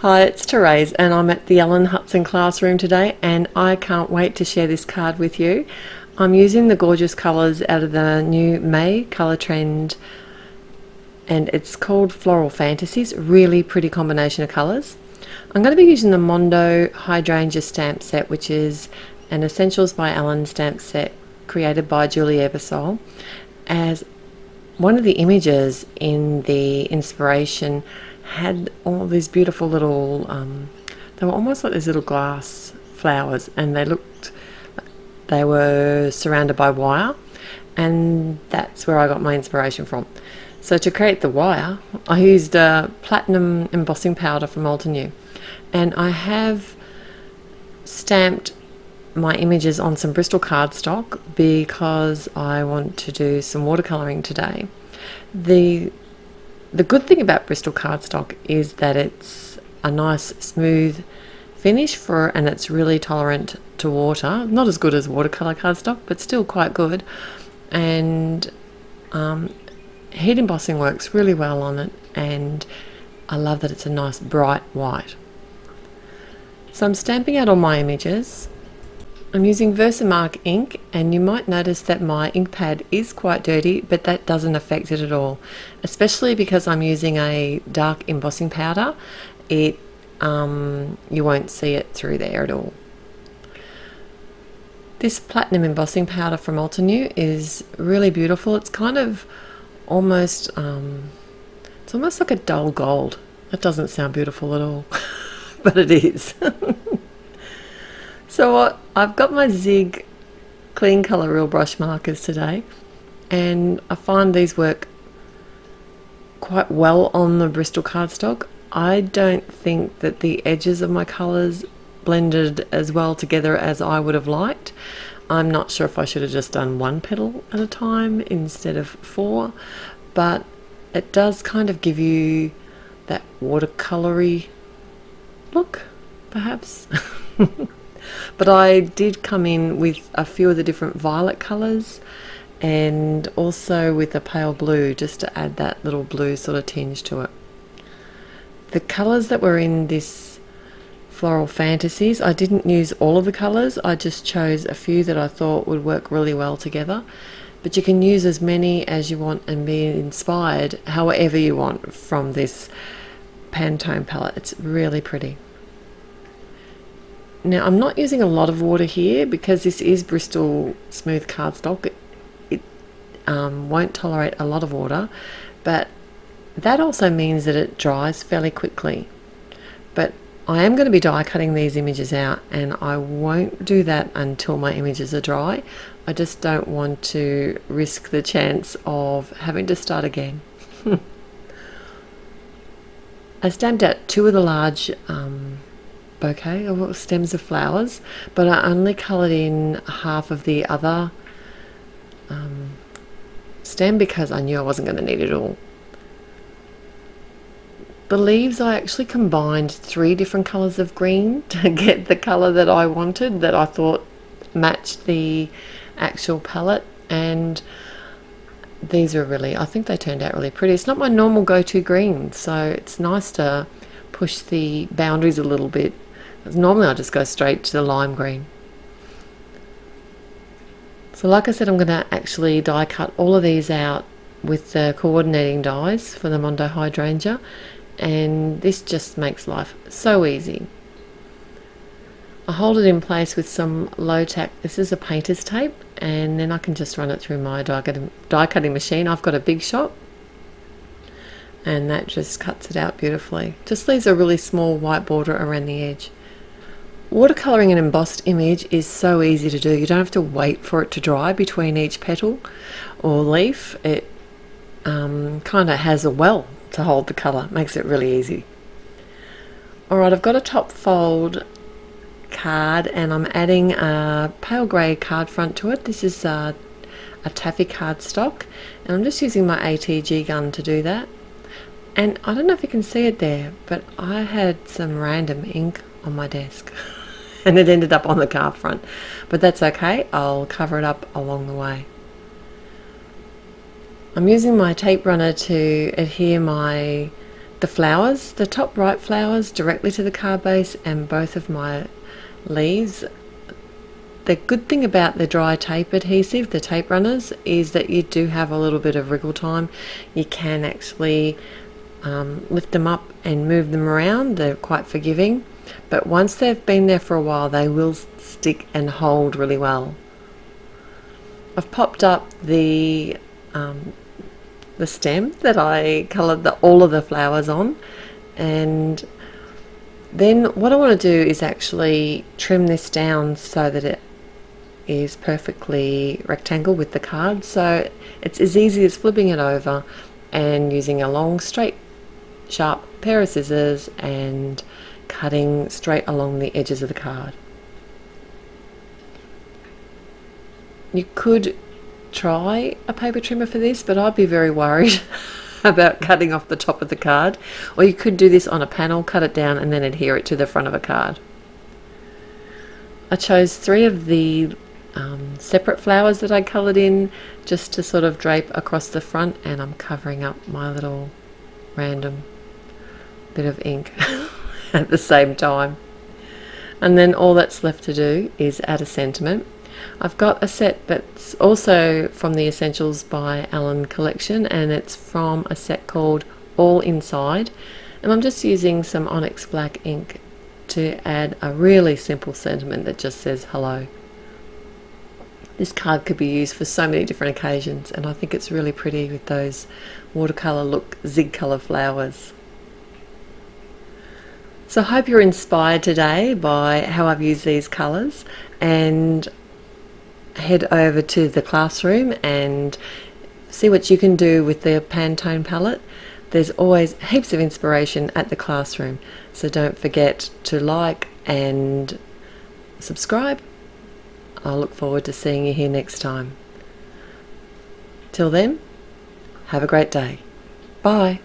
Hi, it's Therese and I'm at the Ellen Hutson classroom today and I can't wait to share this card with you. I'm using the gorgeous colours out of the new May colour trend and it's called Floral Fantasies. Really pretty combination of colours. I'm going to be using the Mondo Hydrangea stamp set, which is an Essentials by Ellen stamp set created by Julie Ebersole. As one of the images in the inspiration had all these beautiful little, they were almost like these little glass flowers, and they were surrounded by wire, and that's where I got my inspiration from. So to create the wire, I used platinum embossing powder from Altenew, and I have stamped my images on some Bristol cardstock because I want to do some watercolouring today. The good thing about Bristol cardstock is that it's a nice smooth finish and it's really tolerant to water. Not as good as watercolour cardstock, but still quite good. And heat embossing works really well on it, and I love that it's a nice bright white. So I'm stamping out all my images. I'm using Versamark ink, and you might notice that my ink pad is quite dirty, but that doesn't affect it at all, especially because I'm using a dark embossing powder. You won't see it through there at all. This platinum embossing powder from Altenew is really beautiful. It's kind of almost it's almost like a dull gold. That doesn't sound beautiful at all but it is. So I've got my Zig clean colour real brush markers today, and I find these work quite well on the Bristol cardstock. I don't think that the edges of my colours blended as well together as I would have liked. I'm not sure if I should have just done one petal at a time instead of 4, but it does kind of give you that watercolory look, perhaps. But I did come in with a few of the different violet colours and also with a pale blue, just to add that little blue sort of tinge to it. The colours that were in this Floral Fantasies, I didn't use all of the colours, I just chose a few that I thought would work really well together. But you can use as many as you want and be inspired however you want from this Pantone palette. It's really pretty. Now I'm not using a lot of water here because this is Bristol smooth cardstock. It won't tolerate a lot of water, but that also means that it dries fairly quickly. But I am going to be die cutting these images out, and I won't do that until my images are dry. I just don't want to risk the chance of having to start again. I stamped out 2 of the large bouquet of stems of flowers, but I only coloured in half of the other stem because I knew I wasn't going to need it all. The leaves, I actually combined 3 different colours of green to get the colour that I wanted, that I thought matched the actual palette, and these are really, I think they turned out really pretty. It's not my normal go-to green, so it's nice to push the boundaries a little bit. Normally I just go straight to the lime green. So like I said, I'm going to actually die cut all of these out with the coordinating dies for the Mondo Hydrangea, and this just makes life so easy. I hold it in place with some low tack, this is a painter's tape, and then I can just run it through my die cutting machine. I've got a Big Shot, and that just cuts it out beautifully. Just leaves a really small white border around the edge. Watercolouring an embossed image is so easy to do. You don't have to wait for it to dry between each petal or leaf. It kind of has a well to hold the colour. Makes it really easy. Alright, I've got a top fold card and I'm adding a pale grey card front to it. This is a taffy cardstock, and I'm just using my ATG gun to do that. And I don't know if you can see it there, but I had some random ink on my desk and it ended up on the card front, but that's okay, I'll cover it up along the way. I'm using my tape runner to adhere my the flowers, the top right flowers directly to the card base, and both of my leaves. The good thing about the dry tape adhesive, the tape runners, is that you do have a little bit of wriggle time. You can actually lift them up and move them around. They're quite forgiving, but once they've been there for a while, they will stick and hold really well. I've popped up the stem that I coloured all of the flowers on, and then what I want to do is actually trim this down so that it is perfectly rectangle with the card, so it's as easy as flipping it over and using a long straight sharp pair of scissors and cutting straight along the edges of the card. You could try a paper trimmer for this, but I'd be very worried about cutting off the top of the card, or you could do this on a panel, cut it down and then adhere it to the front of a card. I chose 3 of the separate flowers that I coloured in just to sort of drape across the front, and I'm covering up my little random bit of ink at the same time. And then all that's left to do is add a sentiment. I've got a set that's also from the Essentials by Ellen collection, and it's from a set called All Inside, and I'm just using some Onyx black ink to add a really simple sentiment that just says hello. This card could be used for so many different occasions, and I think it's really pretty with those watercolour look zig colour flowers. So I hope you're inspired today by how I've used these colours, and head over to the classroom and see what you can do with the Pantone palette. There's always heaps of inspiration at the classroom, so don't forget to like and subscribe. I'll look forward to seeing you here next time. Till then, have a great day. Bye.